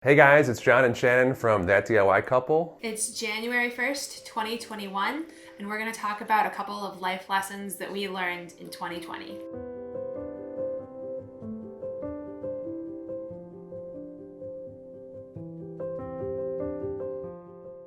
Hey guys, it's John and Shannon from That DIY Couple. It's January 1st, 2021, and we're going to talk about a couple of life lessons that we learned in 2020.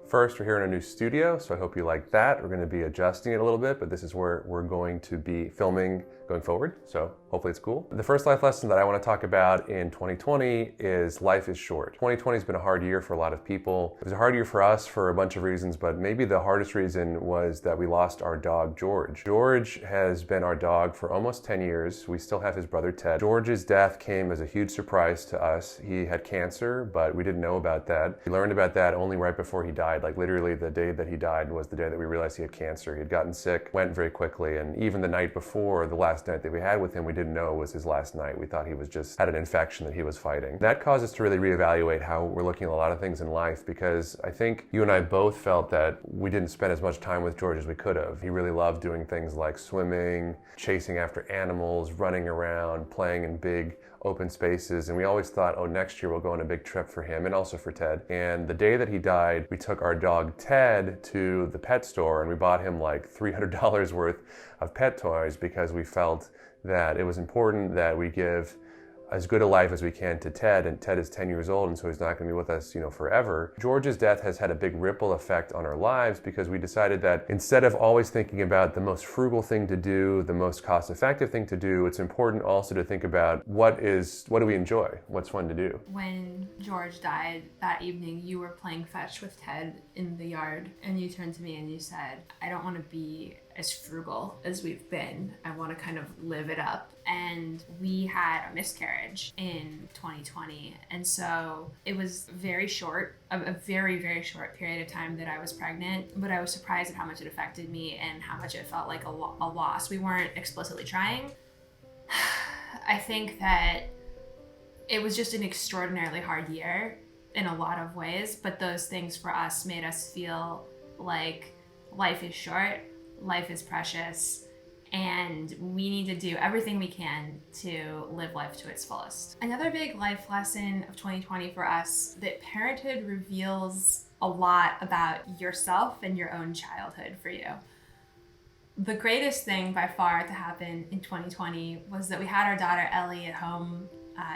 First, we're here in a new studio, so I hope you like that. We're going to be adjusting it a little bit, but this is where we're going to be filming going forward, so hopefully it's cool. The first life lesson that I want to talk about in 2020 is life is short. 2020 has been a hard year for a lot of people. It was a hard year for us for a bunch of reasons, but maybe the hardest reason was that we lost our dog, George. George has been our dog for almost 10 years. We still have his brother, Ted. George's death came as a huge surprise to us. He had cancer, but we didn't know about that. We learned about that only right before he died. Like literally the day that he died was the day that we realized he had cancer. He had gotten sick, went very quickly, and even the night before, the last night that we had with him, we didn't know it was his last night. We thought he was just had an infection that he was fighting. That caused us to really reevaluate how we're looking at a lot of things in life, because I think you and I both felt that we didn't spend as much time with George as we could have. He really loved doing things like swimming, chasing after animals, running around, playing in big open spaces, and we always thought, oh, next year we'll go on a big trip for him and also for Ted. And the day that he died, we took our dog Ted to the pet store and we bought him like $300 worth of pet toys because we felt that it was important that we give as good a life as we can to Ted, and Ted is 10 years old, and so he's not going to be with us, forever. George's death has had a big ripple effect on our lives because we decided that instead of always thinking about the most frugal thing to do, the most cost-effective thing to do, it's important also to think about what do we enjoy, what's fun to do. When George died that evening, you were playing fetch with Ted in the yard, and you turned to me and you said, I don't want to be as frugal as we've been. I want to kind of live it up. And we had a miscarriage in 2020. And so it was very short, a very, very short period of time that I was pregnant, but I was surprised at how much it affected me and how much it felt like a loss. We weren't explicitly trying. I think that it was just an extraordinarily hard year in a lot of ways, but those things for us made us feel like life is short, life is precious, and we need to do everything we can to live life to its fullest. Another big life lesson of 2020 for us, that parenthood reveals a lot about yourself and your own childhood for you. The greatest thing by far to happen in 2020 was that we had our daughter Ellie at home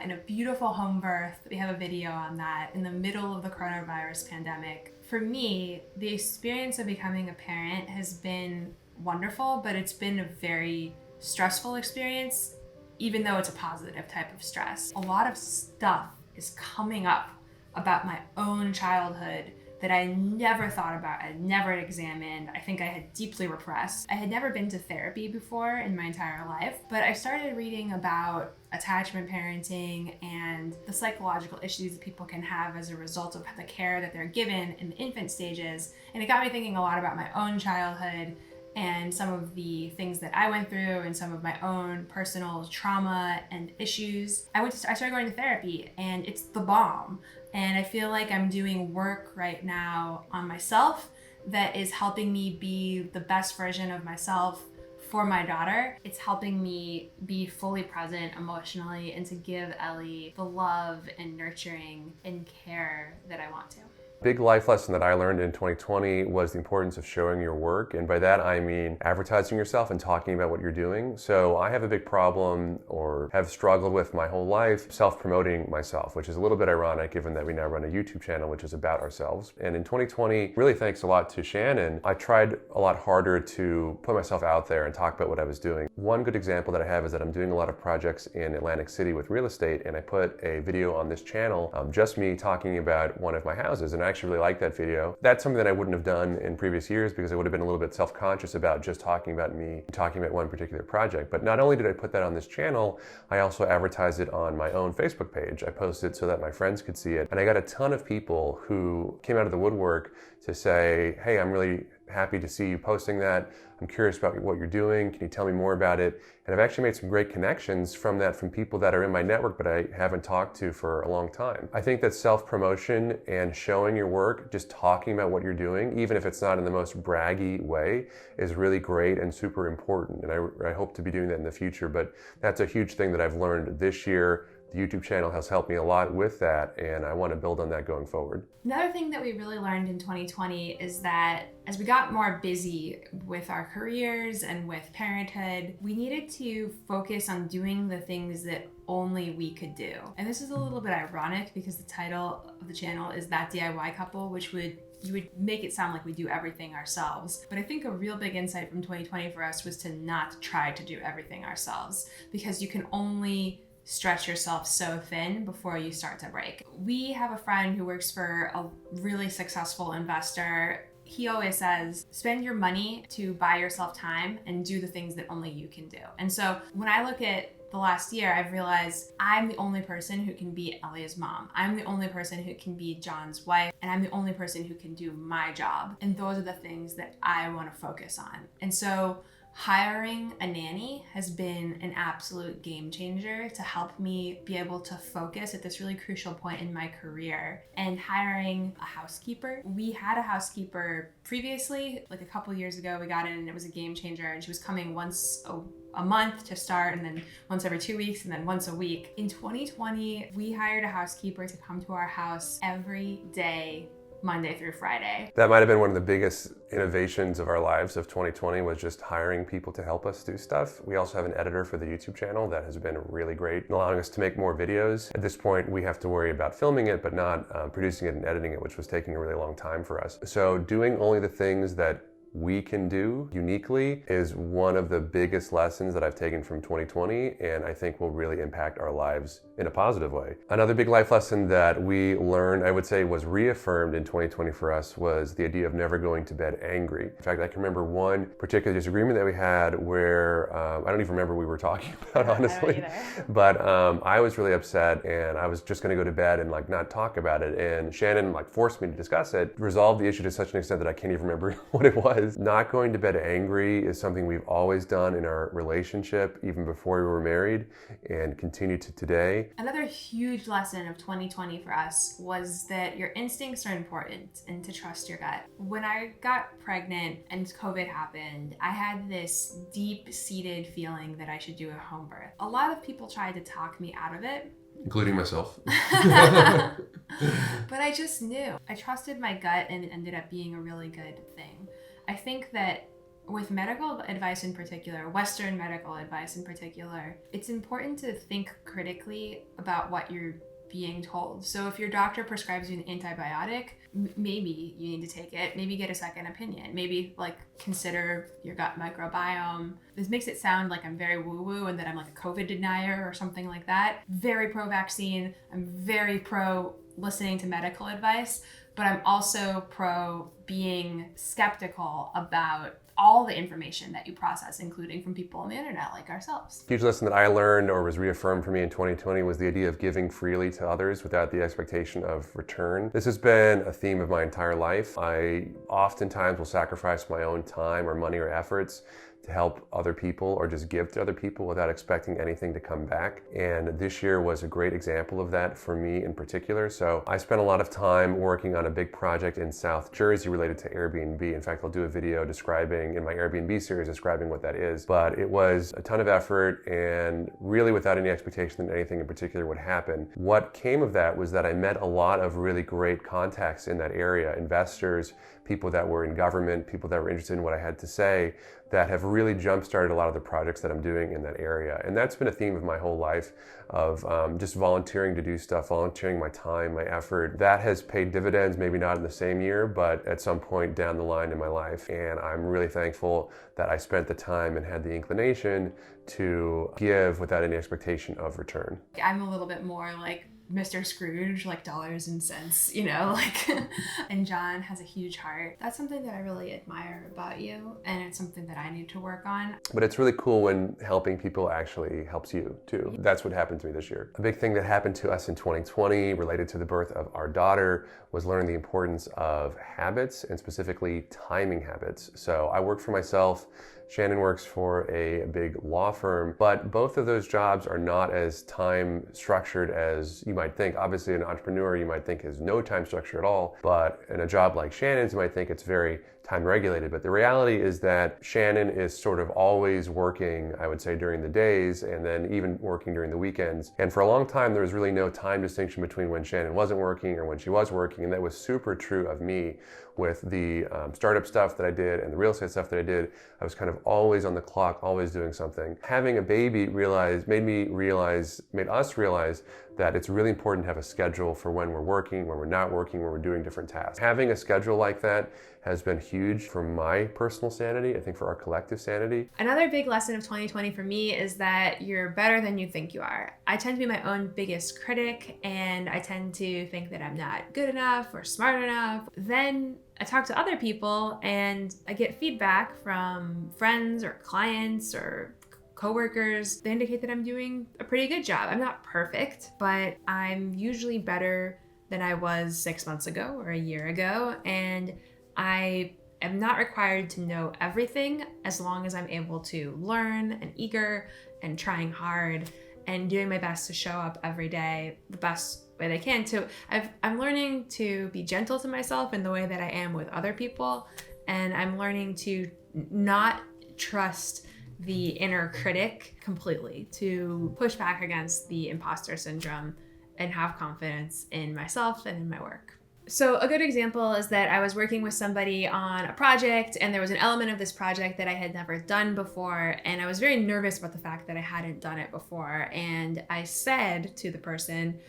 in a beautiful home birth. We have a video on that in the middle of the coronavirus pandemic. For me, the experience of becoming a parent has been wonderful, but it's been a very stressful experience, even though it's a positive type of stress. A lot of stuff is coming up about my own childhood that I never thought about, I never examined. I think I had deeply repressed. I had never been to therapy before in my entire life, but I started reading about attachment parenting and the psychological issues that people can have as a result of the care that they're given in the infant stages. And it got me thinking a lot about my own childhood and some of the things that I went through and some of my own personal trauma and issues. I started going to therapy, and it's the bomb. And I feel like I'm doing work right now on myself that is helping me be the best version of myself for my daughter. It's helping me be fully present emotionally and to give Ellie the love and nurturing and care that I want to. Big life lesson that I learned in 2020 was the importance of showing your work. And by that, I mean advertising yourself and talking about what you're doing. So I have a big problem, or have struggled with my whole life, self-promoting myself, which is a little bit ironic given that we now run a YouTube channel which is about ourselves. And in 2020, really thanks a lot to Shannon, I tried a lot harder to put myself out there and talk about what I was doing. One good example that I have is that I'm doing a lot of projects in Atlantic City with real estate, and I put a video on this channel, just me talking about one of my houses. And I actually really like that video. That's something that I wouldn't have done in previous years because I would have been a little bit self-conscious about just talking about me, talking about one particular project. But not only did I put that on this channel, I also advertised it on my own Facebook page. I posted it so that my friends could see it. And I got a ton of people who came out of the woodwork to say, hey, I'm really happy to see you posting that. I'm curious about what you're doing. Can you tell me more about it? And I've actually made some great connections from that, from people that are in my network but I haven't talked to for a long time. I think that self-promotion and showing your work, just talking about what you're doing, even if it's not in the most braggy way, is really great and super important. And I hope to be doing that in the future. But that's a huge thing that I've learned this year The YouTube channel has helped me a lot with that, and I want to build on that going forward. Another thing that we really learned in 2020 is that as we got more busy with our careers and with parenthood, we needed to focus on doing the things that only we could do. And this is a little bit ironic because the title of the channel is That DIY Couple, which you would make it sound like we do everything ourselves. But I think a real big insight from 2020 for us was to not try to do everything ourselves, because you can only stretch yourself so thin before you start to break. We have a friend who works for a really successful investor. He always says, spend your money to buy yourself time and do the things that only you can do. And so when I look at the last year, I've realized I'm the only person who can be Ellie's mom. I'm the only person who can be John's wife, and I'm the only person who can do my job. And those are the things that I want to focus on. And so hiring a nanny has been an absolute game changer to help me be able to focus at this really crucial point in my career. And hiring a housekeeper. We had a housekeeper previously, like a couple years ago, we got in and it was a game changer, and she was coming once a month to start, and then once every 2 weeks, and then once a week. In 2020, we hired a housekeeper to come to our house every day, Monday through Friday. That might have been one of the biggest innovations of our lives of 2020, was just hiring people to help us do stuff. We also have an editor for the YouTube channel that has been really great in allowing us to make more videos. At this point, we have to worry about filming it, but not producing it and editing it, which was taking a really long time for us. So doing only the things that we can do uniquely is one of the biggest lessons that I've taken from 2020, and I think will really impact our lives in a positive way. Another big life lesson that we learned, I would say was reaffirmed in 2020 for us, was the idea of never going to bed angry. In fact, I can remember one particular disagreement that we had where, I don't even remember what we were talking about, honestly. But I was really upset, and I was just gonna go to bed and not talk about it. And Shannon forced me to discuss it, resolved the issue to such an extent that I can't even remember what it was. Not going to bed angry is something we've always done in our relationship, even before we were married, and continue to today. Another huge lesson of 2020 for us was that your instincts are important and to trust your gut. When I got pregnant and COVID happened, I had this deep-seated feeling that I should do a home birth. A lot of people tried to talk me out of it, including myself. But I just knew. I trusted my gut, and it ended up being a really good thing. I think that with medical advice in particular, Western medical advice in particular, it's important to think critically about what you're being told. So if your doctor prescribes you an antibiotic, maybe you need to take it, maybe get a second opinion, maybe consider your gut microbiome. This makes it sound like I'm very woo-woo and that I'm like a COVID denier or something like that. Very pro-vaccine, I'm very pro listening to medical advice, but I'm also pro being skeptical about all the information that you process, including from people on the internet like ourselves. Huge lesson that I learned or was reaffirmed for me in 2020 was the idea of giving freely to others without the expectation of return. This has been a theme of my entire life. I oftentimes will sacrifice my own time or money or efforts to help other people or just give to other people without expecting anything to come back. And this year was a great example of that for me in particular. So I spent a lot of time working on a big project in South Jersey related to Airbnb. In fact, I'll do a video describing, in my Airbnb series, describing what that is. But it was a ton of effort and really without any expectation that anything in particular would happen. What came of that was that I met a lot of really great contacts in that area, investors, people that were in government, people that were interested in what I had to say, that have really jump-started a lot of the projects that I'm doing in that area. And that's been a theme of my whole life, of just volunteering to do stuff, volunteering my time, my effort. That has paid dividends, maybe not in the same year, but at some point down the line in my life. And I'm really thankful that I spent the time and had the inclination to give without any expectation of return. I'm a little bit more like Mr. Scrooge, dollars and cents, and John has a huge heart. That's something that I really admire about you, and it's something that I need to work on. But it's really cool when helping people actually helps you too. That's what happened to me this year. A big thing that happened to us in 2020 related to the birth of our daughter was learning the importance of habits, and specifically timing habits. So I work for myself. Shannon works for a big law firm, but both of those jobs are not as time structured as you might think. Obviously, an entrepreneur you might think has no time structure at all, but in a job like Shannon's, you might think it's very time regulated. But the reality is that Shannon is sort of always working, I would say, during the days and then even working during the weekends. And for a long time, there was really no time distinction between when Shannon wasn't working or when she was working. And that was super true of me with the startup stuff that I did and the real estate stuff that I did. I was kind of always on the clock, always doing something. Having a baby made us realize that it's really important to have a schedule for when we're working, when we're not working, when we're doing different tasks. Having a schedule like that has been huge for my personal sanity, I think for our collective sanity. Another big lesson of 2020 for me is that you're better than you think you are. I tend to be my own biggest critic, and I tend to think that I'm not good enough or smart enough. Then I talk to other people and I get feedback from friends or clients or coworkers. They indicate that I'm doing a pretty good job. I'm not perfect, but I'm usually better than I was 6 months ago or a year ago. And I am not required to know everything as long as I'm able to learn and eager and trying hard and doing my best to show up every day the best way I can. So I'm learning to be gentle to myself in the way that I am with other people. And I'm learning to not trust the inner critic completely, to push back against the imposter syndrome and have confidence in myself and in my work. So a good example is that I was working with somebody on a project, and there was an element of this project that I had never done before, and I was very nervous about the fact that I hadn't done it before. And I said to the person,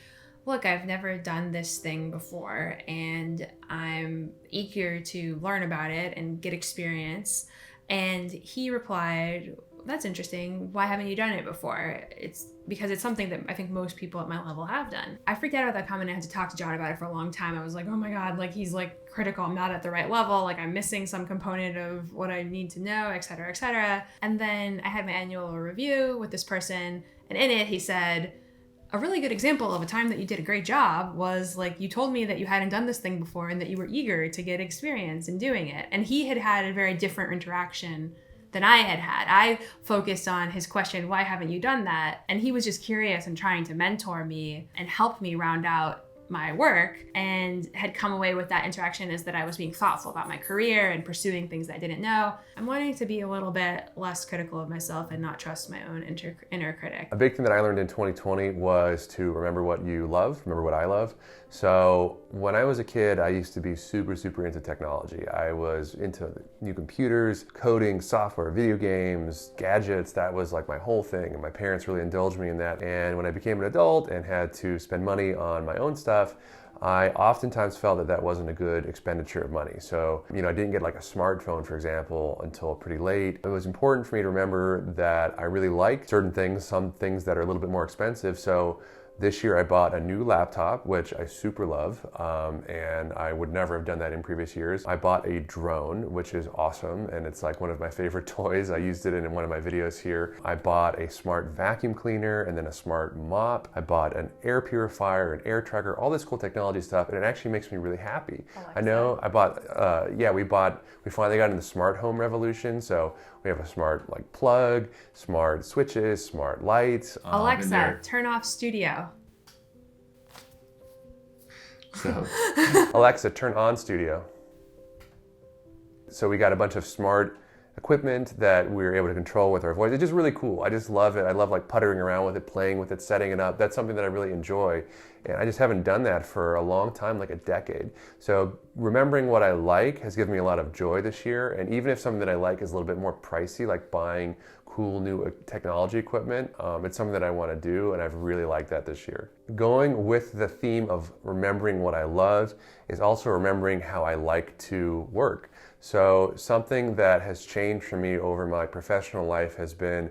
look, I've never done this thing before, and I'm eager to learn about it and get experience. And he replied, that's interesting. Why haven't you done it before? It's because it's something that I think most people at my level have done. I freaked out about that comment. I had to talk to John about it for a long time. I was like, oh my God, like he's like critical. I'm not at the right level. Like I'm missing some component of what I need to know, et cetera, et cetera. And then I had my annual review with this person. And in it, he said, a really good example of a time that you did a great job was like, you told me that you hadn't done this thing before and that you were eager to get experience in doing it. And he had a very different interaction than I had had. I focused on his question, why haven't you done that? And he was just curious and trying to mentor me and help me round out my work, and had come away with that interaction is that I was being thoughtful about my career and pursuing things that I didn't know. I'm learning to be a little bit less critical of myself and not trust my own inner critic. A big thing that I learned in 2020 was to remember what you love, remember what I love. So when I was a kid, I used to be super into technology. I was into new computers, coding, software, video games, gadgets. That was like my whole thing, and my parents really indulged me in that. And when I became an adult and had to spend money on my own stuff, I oftentimes felt that wasn't a good expenditure of money. So, I didn't get like a smartphone, for example, until pretty late. It was important for me to remember that I really like certain things, some things that are a little bit more expensive. So this year I bought a new laptop, which I super love, and I would never have done that in previous years. I bought a drone, which is awesome, and it's like one of my favorite toys. I used it in one of my videos here. I bought a smart vacuum cleaner and then a smart mop. I bought an air purifier, an air tracker, all this cool technology stuff, and it actually makes me really happy. I know I bought, we finally got into the smart home revolution, so we have a smart like plug, smart switches, smart lights. Alexa, turn off studio. So, Alexa, turn on studio. So we got a bunch of smart equipment that we were able to control with our voice. It's just really cool. I just love it. I love like puttering around with it, playing with it, setting it up. That's something that I really enjoy. And I just haven't done that for a long time, like a decade. So remembering what I like has given me a lot of joy this year. And even if something that I like is a little bit more pricey, like buying cool new technology equipment, it's something that I want to do, and I've really liked that this year. Going with the theme of remembering what I love is also remembering how I like to work. So something that has changed for me over my professional life has been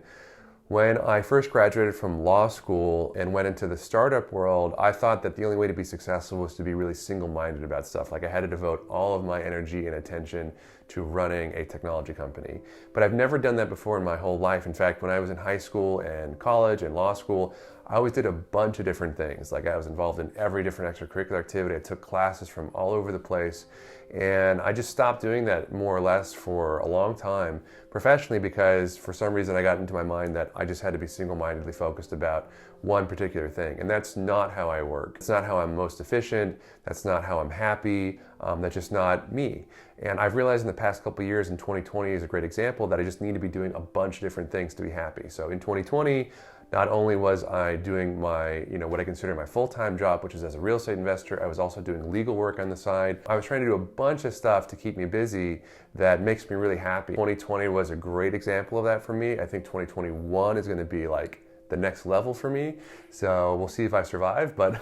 when I first graduated from law school and went into the startup world. I thought that the only way to be successful was to be really single-minded about stuff. Like I had to devote all of my energy and attention to running a technology company. But I've never done that before in my whole life. In fact, when I was in high school and college and law school, I always did a bunch of different things. Like I was involved in every different extracurricular activity. I took classes from all over the place. And I just stopped doing that more or less for a long time professionally, because for some reason I got into my mind that I just had to be single-mindedly focused about one particular thing. And that's not how I work. It's not how I'm most efficient. That's not how I'm happy. That's just not me. And I've realized in the past couple of years, and 2020 is a great example, that I just need to be doing a bunch of different things to be happy. So in 2020, not only was I doing my, what I consider my full-time job, which is as a real estate investor, I was also doing legal work on the side. I was trying to do a bunch of stuff to keep me busy that makes me really happy. 2020 was a great example of that for me. I think 2021 is going to be like the next level for me. So we'll see if I survive, but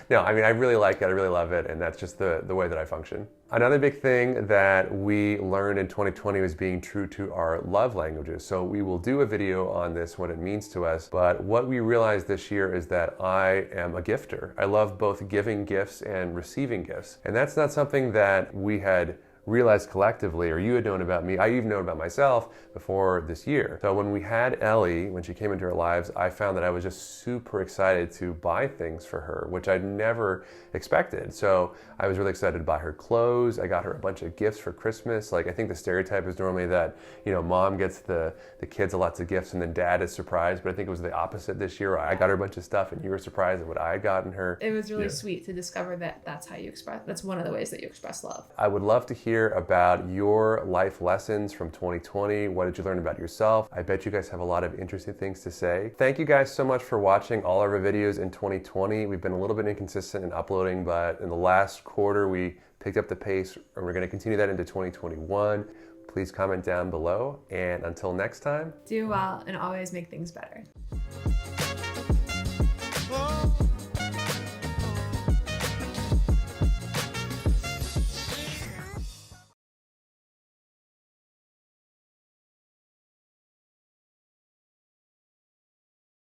no, I mean, I really like it. I really love it. And that's just the way that I function. Another big thing that we learned in 2020 was being true to our love languages. So we will do a video on this, what it means to us. But what we realized this year is that I am a gifter. I love both giving gifts and receiving gifts. And that's not something that we had realized collectively, or you had known about me. I even known about myself before this year. So when we had Ellie, when she came into our lives, I found that I was just super excited to buy things for her, which I'd never expected. So I was really excited to buy her clothes. I got her a bunch of gifts for Christmas. Like, I think the stereotype is normally that, mom gets the kids lots of gifts and then dad is surprised. But I think it was the opposite this year. I got her a bunch of stuff and you were surprised at what I had gotten her. It was really sweet to discover that that's how you express, that's one of the ways that you express love. I would love to hear about your life lessons from 2020. What did you learn about yourself? I bet you guys have a lot of interesting things to say. Thank you guys so much for watching all of our videos in 2020. We've been a little bit inconsistent in uploading, but in the last quarter, we picked up the pace and we're going to continue that into 2021. Please comment down below. And until next time, do well and always make things better. Oh.